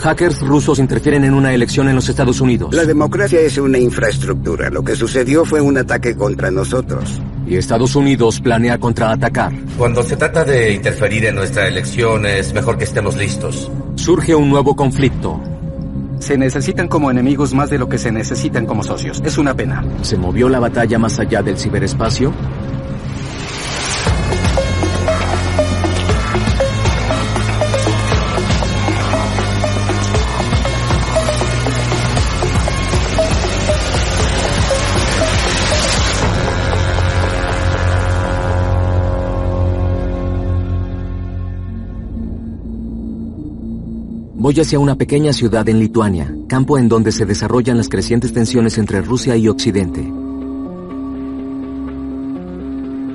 Hackers rusos interfieren en una elección en los Estados Unidos. La democracia es una infraestructura. Lo que sucedió fue un ataque contra nosotros. Y Estados Unidos planea contraatacar. Cuando se trata de interferir en nuestra elección, es mejor que estemos listos. Surge un nuevo conflicto. Se necesitan como enemigos más de lo que se necesitan como socios. Es una pena. ¿Se movió la batalla más allá del ciberespacio? Voy hacia una pequeña ciudad en Lituania, campo en donde se desarrollan las crecientes tensiones entre Rusia y Occidente.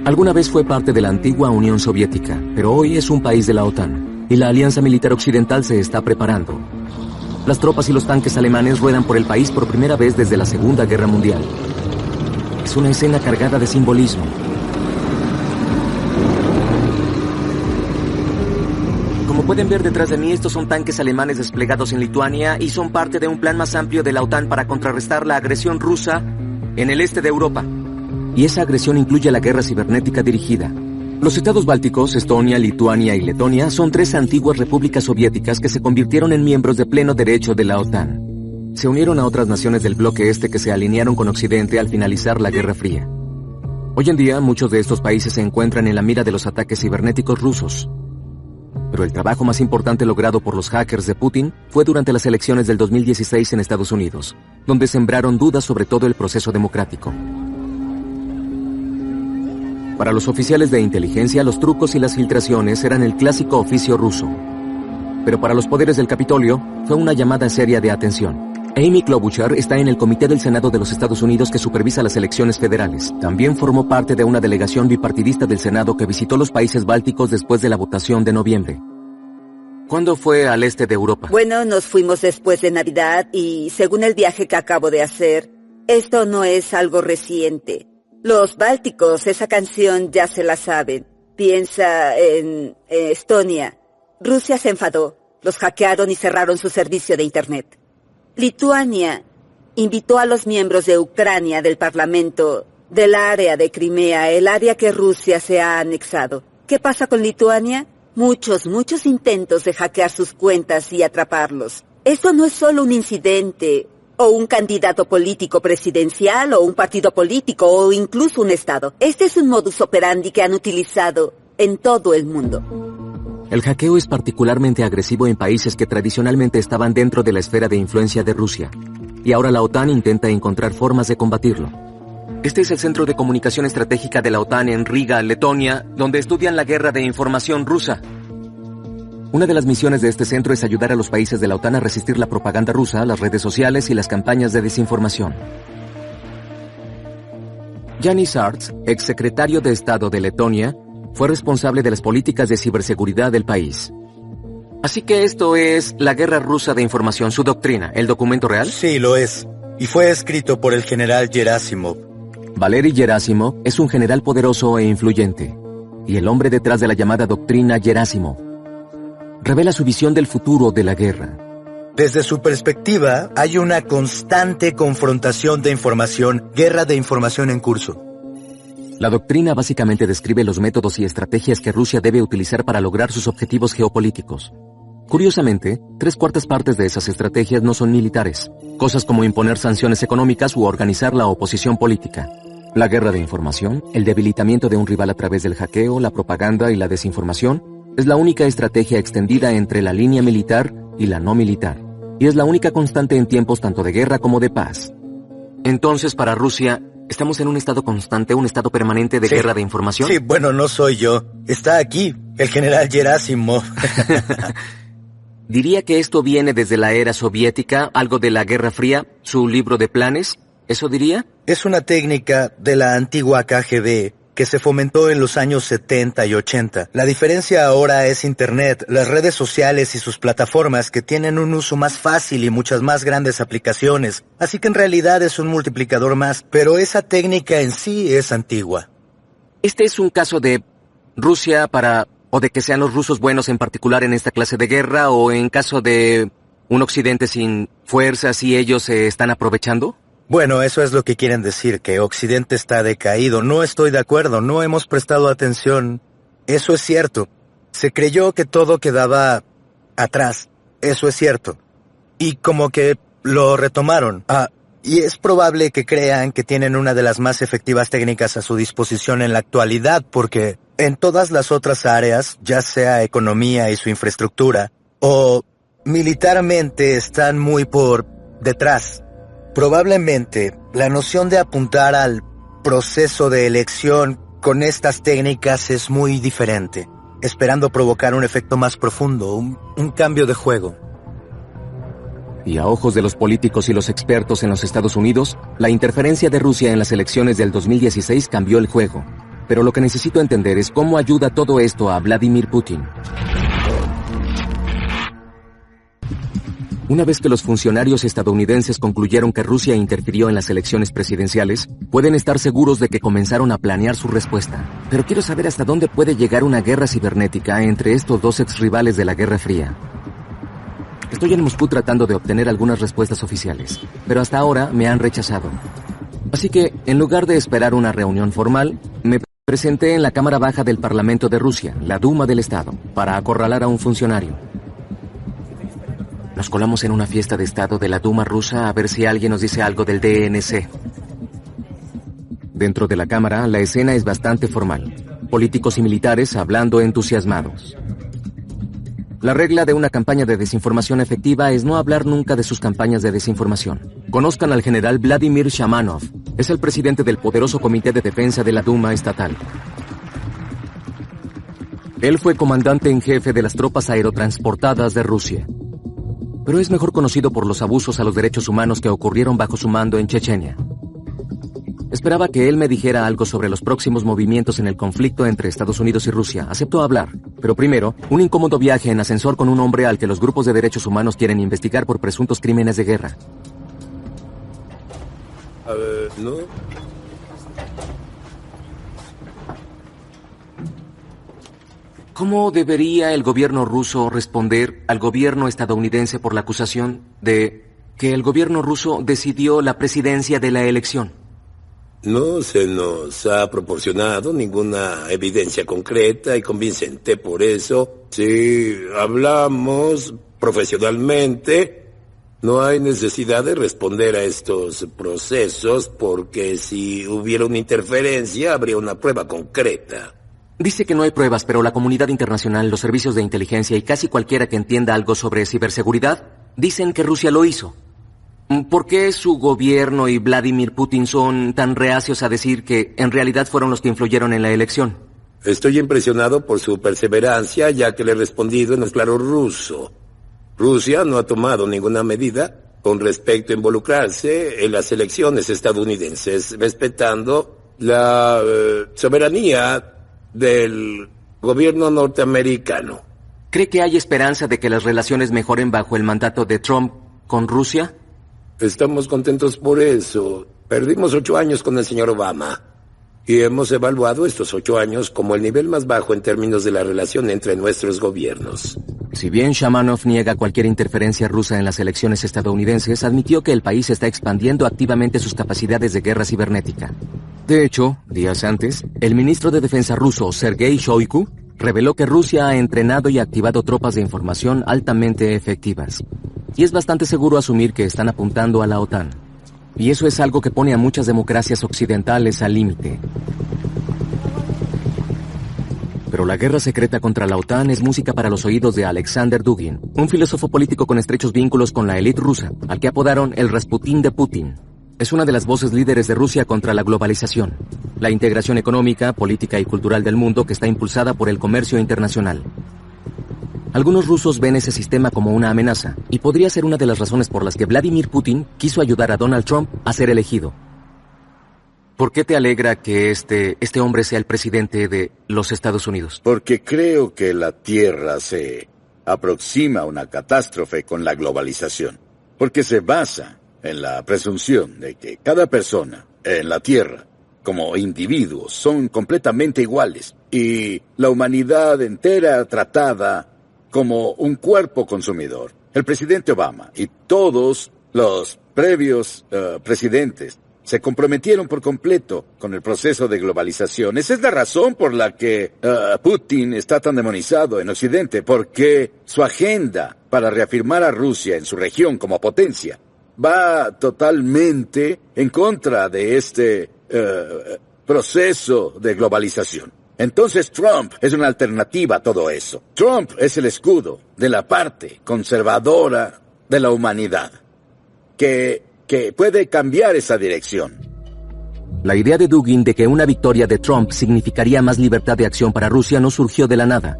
Alguna vez fue parte de la antigua Unión Soviética, pero hoy es un país de la OTAN, y la alianza militar occidental se está preparando. Las tropas y los tanques alemanes ruedan por el país por primera vez desde la Segunda Guerra Mundial. Es una escena cargada de simbolismo. Como pueden ver detrás de mí, estos son tanques alemanes desplegados en Lituania y son parte de un plan más amplio de la OTAN para contrarrestar la agresión rusa en el este de Europa. Y esa agresión incluye la guerra cibernética dirigida. Los estados bálticos, Estonia, Lituania y Letonia, son 3 antiguas repúblicas soviéticas que se convirtieron en miembros de pleno derecho de la OTAN. Se unieron a otras naciones del bloque este que se alinearon con Occidente al finalizar la Guerra Fría. Hoy en día, muchos de estos países se encuentran en la mira de los ataques cibernéticos rusos. Pero el trabajo más importante logrado por los hackers de Putin fue durante las elecciones del 2016 en Estados Unidos, donde sembraron dudas sobre todo el proceso democrático. Para los oficiales de inteligencia, los trucos y las filtraciones eran el clásico oficio ruso. Pero para los poderes del Capitolio, fue una llamada seria de atención. Amy Klobuchar está en el Comité del Senado de los Estados Unidos que supervisa las elecciones federales. También formó parte de una delegación bipartidista del Senado que visitó los países bálticos después de la votación de noviembre. ¿Cuándo fue al este de Europa? Bueno, nos fuimos después de Navidad y, según el viaje que acabo de hacer, esto no es algo reciente. Los bálticos, esa canción ya se la saben. Piensa en Estonia. Rusia se enfadó, los hackearon y cerraron su servicio de Internet. Lituania invitó a los miembros de Ucrania del Parlamento del área de Crimea, el área que Rusia se ha anexado. ¿Qué pasa con Lituania? Muchos intentos de hackear sus cuentas y atraparlos. Esto no es solo un incidente, o un candidato político presidencial, o un partido político, o incluso un Estado. Este es un modus operandi que han utilizado en todo el mundo. El hackeo es particularmente agresivo en países que tradicionalmente estaban dentro de la esfera de influencia de Rusia, y ahora la OTAN intenta encontrar formas de combatirlo. Este es el Centro de Comunicación Estratégica de la OTAN en Riga, Letonia, donde estudian la guerra de información rusa. Una de las misiones de este centro es ayudar a los países de la OTAN a resistir la propaganda rusa, las redes sociales y las campañas de desinformación. Jānis Ārts, exsecretario de Estado de Letonia, fue responsable de las políticas de ciberseguridad del país. Así que esto es la guerra rusa de información, su doctrina, ¿el documento real? Sí, lo es. Y fue escrito por el general Gerasimov. Valery Gerasimov es un general poderoso e influyente, y el hombre detrás de la llamada doctrina Gerasimov. Revela su visión del futuro de la guerra. Desde su perspectiva, hay una constante confrontación de información, guerra de información en curso. La doctrina básicamente describe los métodos y estrategias que Rusia debe utilizar para lograr sus objetivos geopolíticos. Curiosamente, 3/4 partes de esas estrategias no son militares, cosas como imponer sanciones económicas u organizar la oposición política. La guerra de información, el debilitamiento de un rival a través del hackeo, la propaganda y la desinformación, es la única estrategia extendida entre la línea militar y la no militar, y es la única constante en tiempos tanto de guerra como de paz. Entonces, para Rusia, ¿estamos en un estado constante, un estado permanente de guerra de información? Sí, bueno, no soy yo. Está aquí, el general Gerasimov. Diría que esto viene desde la era soviética, algo de la Guerra Fría, su libro de planes, ¿eso diría? Es una técnica de la antigua KGB que se fomentó en los años 70 y 80. La diferencia ahora es Internet, las redes sociales y sus plataformas que tienen un uso más fácil y muchas más grandes aplicaciones. Así que en realidad es un multiplicador más, pero esa técnica en sí es antigua. Este es un caso de Rusia o de que sean los rusos buenos en particular en esta clase de guerra, o en caso de ¿Un Occidente sin fuerzas y ellos se están aprovechando? Bueno, eso es lo que quieren decir, que Occidente está decaído. No estoy de acuerdo, no hemos prestado atención. Eso es cierto. Se creyó que todo quedaba atrás. Eso es cierto. Y como que lo retomaron. Y es probable que crean que tienen una de las más efectivas técnicas a su disposición en la actualidad, porque en todas las otras áreas, ya sea economía y su infraestructura, o militarmente están muy por detrás. Probablemente la noción de apuntar al proceso de elección con estas técnicas es muy diferente, esperando provocar un efecto más profundo, un cambio de juego. Y a ojos de los políticos y los expertos en los Estados Unidos, la interferencia de Rusia en las elecciones del 2016 cambió el juego. Pero lo que necesito entender es cómo ayuda todo esto a Vladimir Putin. Una vez que los funcionarios estadounidenses concluyeron que Rusia interfirió en las elecciones presidenciales, pueden estar seguros de que comenzaron a planear su respuesta. Pero quiero saber hasta dónde puede llegar una guerra cibernética entre estos dos exrivales de la Guerra Fría. Estoy en Moscú tratando de obtener algunas respuestas oficiales, pero hasta ahora me han rechazado. Así que, en lugar de esperar una reunión formal, me presenté en la Cámara Baja del Parlamento de Rusia, la Duma del Estado, para acorralar a un funcionario. Nos colamos en una fiesta de Estado de la Duma rusa a ver si alguien nos dice algo del DNC. Dentro de la Cámara, la escena es bastante formal. Políticos y militares hablando entusiasmados. La regla de una campaña de desinformación efectiva es no hablar nunca de sus campañas de desinformación. Conozcan al general Vladimir Shamanov. Es el presidente del poderoso Comité de Defensa de la Duma estatal. Él fue comandante en jefe de las tropas aerotransportadas de Rusia. Pero es mejor conocido por los abusos a los derechos humanos que ocurrieron bajo su mando en Chechenia. Esperaba que él me dijera algo sobre los próximos movimientos en el conflicto entre Estados Unidos y Rusia. Aceptó hablar, pero primero, un incómodo viaje en ascensor con un hombre al que los grupos de derechos humanos quieren investigar por presuntos crímenes de guerra. ¿No? ¿Cómo debería el gobierno ruso responder al gobierno estadounidense por la acusación de que el gobierno ruso decidió la presidencia de la elección? No se nos ha proporcionado ninguna evidencia concreta y convincente. Por eso, si hablamos profesionalmente, no hay necesidad de responder a estos procesos, porque si hubiera una interferencia, habría una prueba concreta. Dice que no hay pruebas, pero la comunidad internacional, los servicios de inteligencia y casi cualquiera que entienda algo sobre ciberseguridad dicen que Rusia lo hizo. ¿Por qué su gobierno y Vladimir Putin son tan reacios a decir que en realidad fueron los que influyeron en la elección? Estoy impresionado por su perseverancia, ya que le he respondido en el claro ruso. Rusia no ha tomado ninguna medida con respecto a involucrarse en las elecciones estadounidenses, respetando la soberanía del gobierno norteamericano. ¿Cree que hay esperanza de que las relaciones mejoren bajo el mandato de Trump con Rusia? Estamos contentos por eso. Perdimos 8 años con el señor Obama y hemos evaluado estos 8 años como el nivel más bajo en términos de la relación entre nuestros gobiernos. Si bien Shamanov niega cualquier interferencia rusa en las elecciones estadounidenses, admitió que el país está expandiendo activamente sus capacidades de guerra cibernética. De hecho, días antes, el ministro de Defensa ruso, Sergei Shoigu, reveló que Rusia ha entrenado y activado tropas de información altamente efectivas. Y es bastante seguro asumir que están apuntando a la OTAN. Y eso es algo que pone a muchas democracias occidentales al límite. Pero la guerra secreta contra la OTAN es música para los oídos de Alexander Dugin, un filósofo político con estrechos vínculos con la élite rusa, al que apodaron el Rasputín de Putin. Es una de las voces líderes de Rusia contra la globalización, la integración económica, política y cultural del mundo que está impulsada por el comercio internacional. Algunos rusos ven ese sistema como una amenaza, y podría ser una de las razones por las que Vladimir Putin quiso ayudar a Donald Trump a ser elegido. ¿Por qué te alegra que este hombre sea el presidente de los Estados Unidos? Porque creo que la Tierra se aproxima a una catástrofe con la globalización. Porque se basa en la presunción de que cada persona en la Tierra, como individuos, son completamente iguales. Y la humanidad entera tratada como un cuerpo consumidor. el presidente Obama y todos los previos presidentes se comprometieron por completo con el proceso de globalización. Esa es la razón por la que Putin está tan demonizado en Occidente, porque su agenda para reafirmar a Rusia en su región como potencia va totalmente en contra de este proceso de globalización. Entonces Trump es una alternativa a todo eso. Trump es el escudo de la parte conservadora de la humanidad que puede cambiar esa dirección. La idea de Dugin de que una victoria de Trump significaría más libertad de acción para Rusia no surgió de la nada,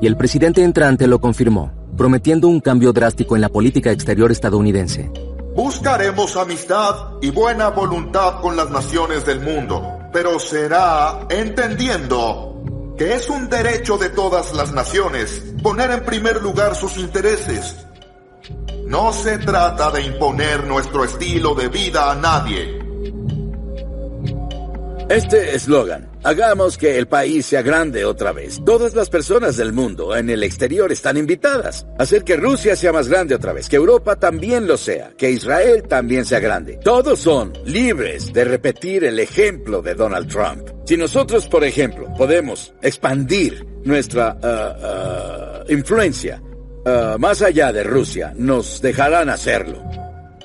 y el presidente entrante lo confirmó, prometiendo un cambio drástico en la política exterior estadounidense. Buscaremos amistad y buena voluntad con las naciones del mundo, pero será entendiendo que es un derecho de todas las naciones poner en primer lugar sus intereses. No se trata de imponer nuestro estilo de vida a nadie. Este eslogan, hagamos que el país sea grande otra vez. Todas las personas del mundo en el exterior están invitadas a hacer que Rusia sea más grande otra vez, que Europa también lo sea, que Israel también sea grande. Todos son libres de repetir el ejemplo de Donald Trump. Si nosotros, por ejemplo, podemos expandir nuestra influencia más allá de Rusia, nos dejarán hacerlo.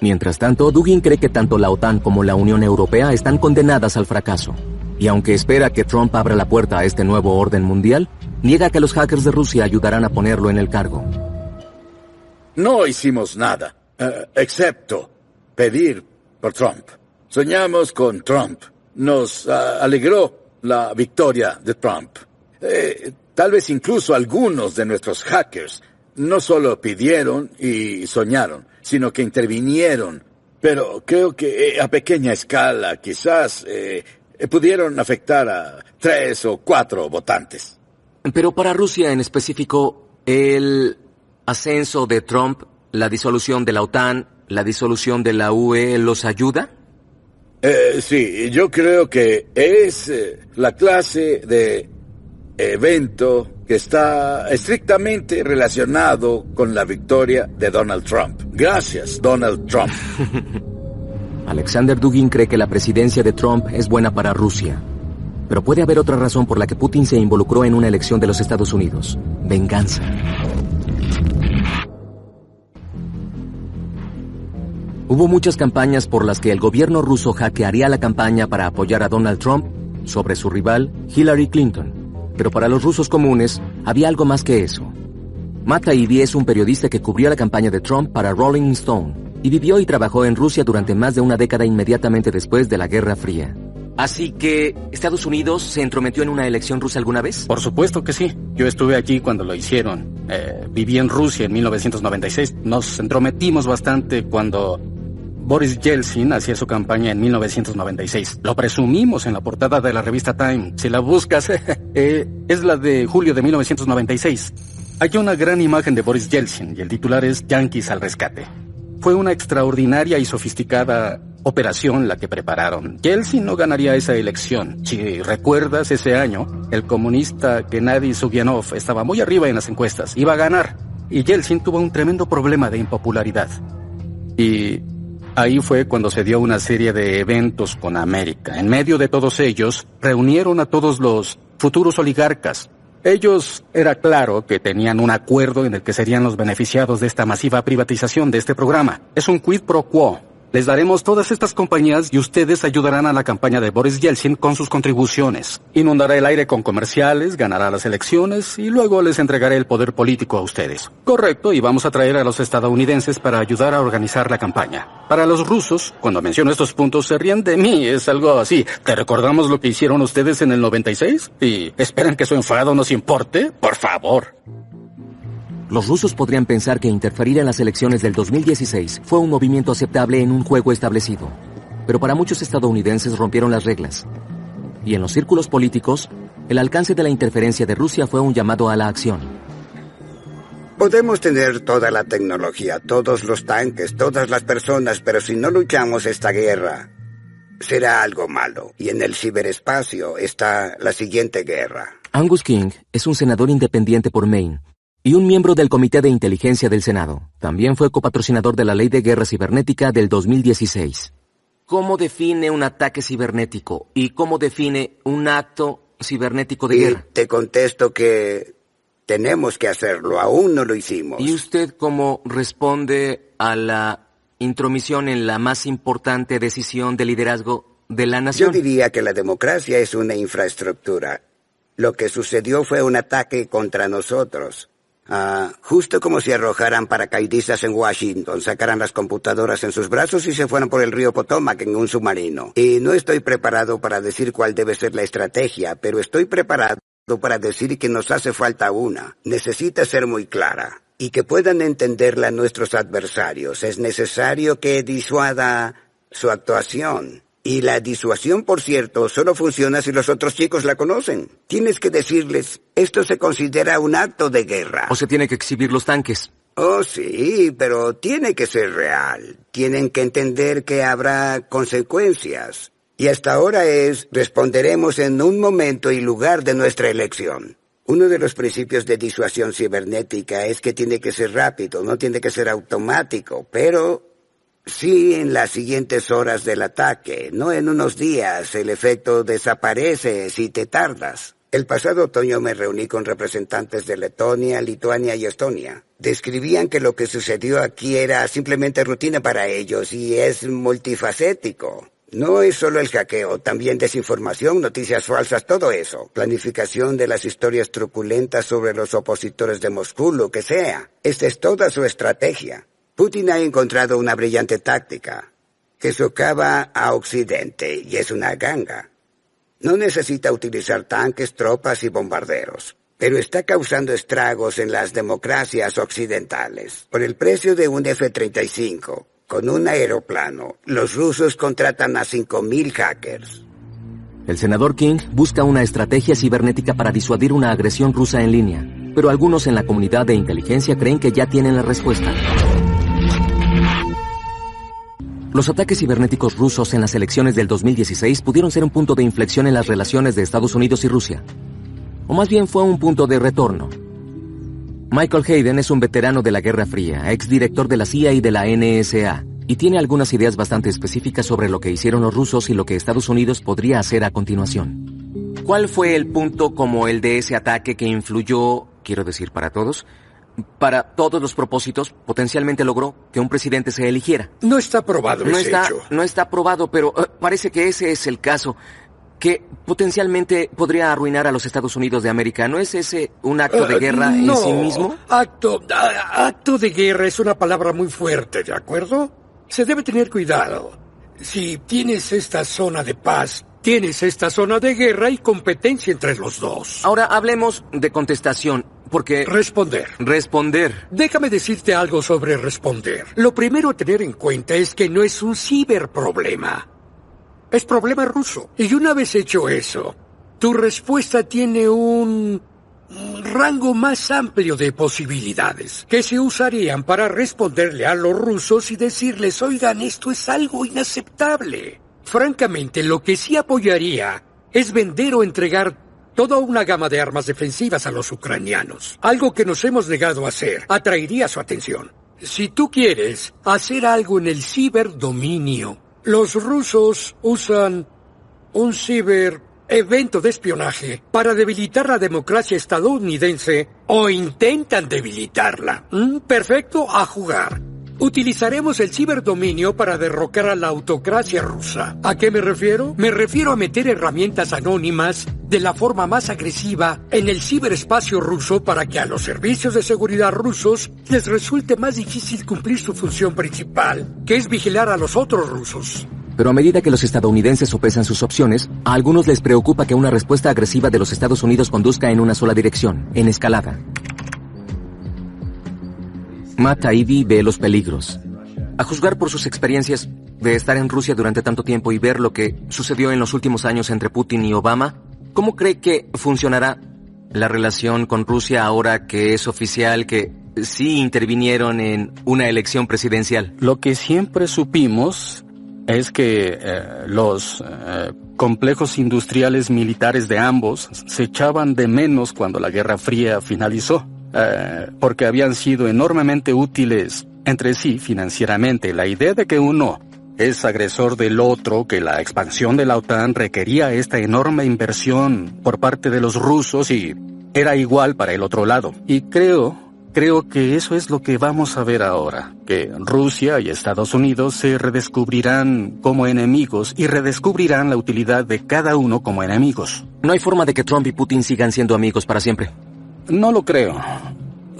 Mientras tanto, Dugin cree que tanto la OTAN como la Unión Europea están condenadas al fracaso. Y aunque espera que Trump abra la puerta a este nuevo orden mundial, niega que los hackers de Rusia ayudarán a ponerlo en el cargo. No hicimos nada, excepto pedir por Trump. Soñamos con Trump. Nos alegró la victoria de Trump. Tal vez incluso algunos de nuestros hackers no solo pidieron y soñaron, sino que intervinieron. Pero creo que a pequeña escala quizás pudieron afectar a 3 o 4 votantes. Pero para Rusia en específico, el ascenso de Trump, la disolución de la OTAN, la disolución de la UE, ¿los ayuda? Sí, yo creo que es la clase de evento que está estrictamente relacionado con la victoria de Donald Trump. Gracias, Donald Trump. Alexander Dugin cree que la presidencia de Trump es buena para Rusia. Pero puede haber otra razón por la que Putin se involucró en una elección de los Estados Unidos. Venganza. Hubo muchas campañas por las que el gobierno ruso hackearía la campaña para apoyar a Donald Trump sobre su rival Hillary Clinton. Pero para los rusos comunes había algo más que eso. Matt Taibbi es un periodista que cubrió la campaña de Trump para Rolling Stone y vivió y trabajó en Rusia durante más de una década inmediatamente después de la Guerra Fría. Así que, ¿Estados Unidos se entrometió en una elección rusa alguna vez? Por supuesto que sí. Yo estuve allí cuando lo hicieron. Viví en Rusia en 1996. Nos entrometimos bastante cuando Boris Yeltsin hacía su campaña en 1996. Lo presumimos en la portada de la revista Time. Si la buscas, es la de julio de 1996. Hay una gran imagen de Boris Yeltsin y el titular es Yankees al rescate. Fue una extraordinaria y sofisticada operación la que prepararon. Yeltsin no ganaría esa elección. Si recuerdas, ese año, el comunista Gennady Zugianov estaba muy arriba en las encuestas. Iba a ganar. Y Yeltsin tuvo un tremendo problema de impopularidad. Y ahí fue cuando se dio una serie de eventos con América. En medio de todos ellos, reunieron a todos los futuros oligarcas. Ellos, era claro que tenían un acuerdo en el que serían los beneficiados de esta masiva privatización de este programa. Es un quid pro quo. Les daremos todas estas compañías y ustedes ayudarán a la campaña de Boris Yeltsin con sus contribuciones. Inundará el aire con comerciales, ganará las elecciones y luego les entregaré el poder político a ustedes. Correcto, y vamos a traer a los estadounidenses para ayudar a organizar la campaña. Para los rusos, cuando menciono estos puntos, se ríen de mí. Es algo así. ¿Te recordamos lo que hicieron ustedes en el 96? ¿Y esperan que su enfado nos importe? Por favor. Los rusos podrían pensar que interferir en las elecciones del 2016 fue un movimiento aceptable en un juego establecido. Pero para muchos estadounidenses rompieron las reglas. Y en los círculos políticos, el alcance de la interferencia de Rusia fue un llamado a la acción. Podemos tener toda la tecnología, todos los tanques, todas las personas, pero si no luchamos esta guerra, será algo malo. Y en el ciberespacio está la siguiente guerra. Angus King es un senador independiente por Maine. y un miembro del Comité de Inteligencia del Senado. También fue copatrocinador de la Ley de Guerra Cibernética del 2016. ¿Cómo define un ataque cibernético y cómo define un acto cibernético de guerra? Te contesto que tenemos que hacerlo, aún no lo hicimos. ¿Y usted cómo responde a la intromisión en la más importante decisión de liderazgo de la nación? Yo diría que la democracia es una infraestructura. Lo que sucedió fue un ataque contra nosotros. Justo como si arrojaran paracaidistas en Washington, sacaran las computadoras en sus brazos y se fueran por el río Potomac en un submarino. Y no estoy preparado para decir cuál debe ser la estrategia, pero estoy preparado para decir que nos hace falta una. Necesita ser muy clara y que puedan entenderla nuestros adversarios. Es necesario que disuada su actuación. Y la disuasión, por cierto, solo funciona si los otros chicos la conocen. Tienes que decirles, esto se considera un acto de guerra. ¿O se tiene que exhibir los tanques? Oh, sí, pero tiene que ser real. Tienen que entender que habrá consecuencias. Y hasta ahora responderemos en un momento y lugar de nuestra elección. Uno de los principios de disuasión cibernética es que tiene que ser rápido, no tiene que ser automático, pero sí en las siguientes horas del ataque, no en unos días. El efecto desaparece si te tardas. El pasado otoño me reuní con representantes de Letonia, Lituania y Estonia. Describían que lo que sucedió aquí era simplemente rutina para ellos y es multifacético. No es solo el hackeo, también desinformación, noticias falsas, todo eso. Planificación de las historias truculentas sobre los opositores de Moscú, lo que sea. Esta es toda su estrategia. Putin ha encontrado una brillante táctica que socava a Occidente y es una ganga. No necesita utilizar tanques, tropas y bombarderos, pero está causando estragos en las democracias occidentales. Por el precio de un F-35, con un aeroplano, los rusos contratan a 5,000 hackers. El senador King busca una estrategia cibernética para disuadir una agresión rusa en línea, pero algunos en la comunidad de inteligencia creen que ya tienen la respuesta. Los ataques cibernéticos rusos en las elecciones del 2016 pudieron ser un punto de inflexión en las relaciones de Estados Unidos y Rusia. O más bien fue un punto de retorno. Michael Hayden es un veterano de la Guerra Fría, exdirector de la CIA y de la NSA, y tiene algunas ideas bastante específicas sobre lo que hicieron los rusos y lo que Estados Unidos podría hacer a continuación. ¿Cuál fue el punto como el de ese ataque que influyó, quiero decir, para todos los propósitos, potencialmente logró que un presidente se eligiera? No está probado ese hecho. No está probado, pero parece que ese es el caso, que potencialmente podría arruinar a los Estados Unidos de América. ¿No es ese un acto de guerra en sí mismo? Acto de guerra es una palabra muy fuerte, ¿de acuerdo? Se debe tener cuidado. Si tienes esta zona de paz, tienes esta zona de guerra y competencia entre los dos. Ahora hablemos de contestación, porque... Responder. Déjame decirte algo sobre responder. Lo primero a tener en cuenta es que no es un ciberproblema. Es problema ruso. Y una vez hecho eso, tu respuesta tiene un rango más amplio de posibilidades que se usarían para responderle a los rusos y decirles, oigan, esto es algo inaceptable. Francamente, lo que sí apoyaría es vender o entregar toda una gama de armas defensivas a los ucranianos. Algo que nos hemos negado a hacer. Atraería su atención. Si tú quieres hacer algo en el ciberdominio, los rusos usan un ciberevento de espionaje para debilitar la democracia estadounidense o intentan debilitarla. Perfecto, a jugar. Utilizaremos el ciberdominio para derrocar a la autocracia rusa. ¿A qué me refiero? Me refiero a meter herramientas anónimas de la forma más agresiva en el ciberespacio ruso para que a los servicios de seguridad rusos les resulte más difícil cumplir su función principal, que es vigilar a los otros rusos. Pero a medida que los estadounidenses sopesan sus opciones, a algunos les preocupa que una respuesta agresiva de los Estados Unidos conduzca en una sola dirección, en escalada. Matt Taibbi ve los peligros. A juzgar por sus experiencias de estar en Rusia durante tanto tiempo y ver lo que sucedió en los últimos años entre Putin y Obama, ¿cómo cree que funcionará la relación con Rusia ahora que es oficial que sí intervinieron en una elección presidencial? Lo que siempre supimos es que los complejos industriales militares de ambos se echaban de menos cuando la Guerra Fría finalizó. porque habían sido enormemente útiles entre sí financieramente. La idea de que uno es agresor del otro, que la expansión de la OTAN requería esta enorme inversión por parte de los rusos y era igual para el otro lado. Y creo que eso es lo que vamos a ver ahora, que Rusia y Estados Unidos se redescubrirán como enemigos y redescubrirán la utilidad de cada uno como enemigos. No hay forma de que Trump y Putin sigan siendo amigos para siempre. No lo creo.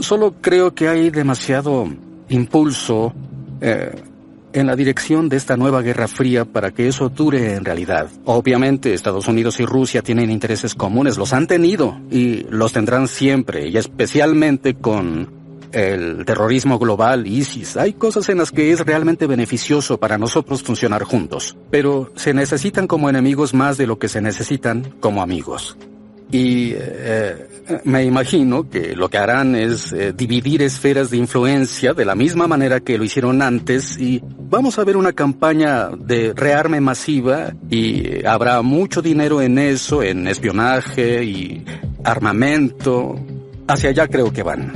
Solo creo que hay demasiado impulso en la dirección de esta nueva Guerra Fría para que eso dure en realidad. Obviamente, Estados Unidos y Rusia tienen intereses comunes, los han tenido y los tendrán siempre, y especialmente con el terrorismo global, ISIS. Hay cosas en las que es realmente beneficioso para nosotros funcionar juntos, pero se necesitan como enemigos más de lo que se necesitan como amigos. Y me imagino que lo que harán es dividir esferas de influencia de la misma manera que lo hicieron antes, y vamos a ver una campaña de rearme masiva y habrá mucho dinero en eso, en espionaje y armamento. Hacia allá creo que van.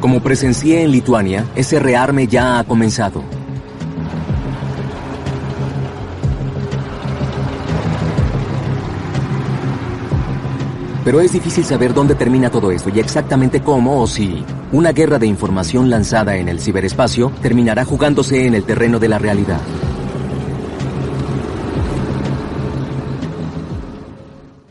Como presencié en Lituania, ese rearme ya ha comenzado. Pero es difícil saber dónde termina todo esto y exactamente cómo o si una guerra de información lanzada en el ciberespacio terminará jugándose en el terreno de la realidad.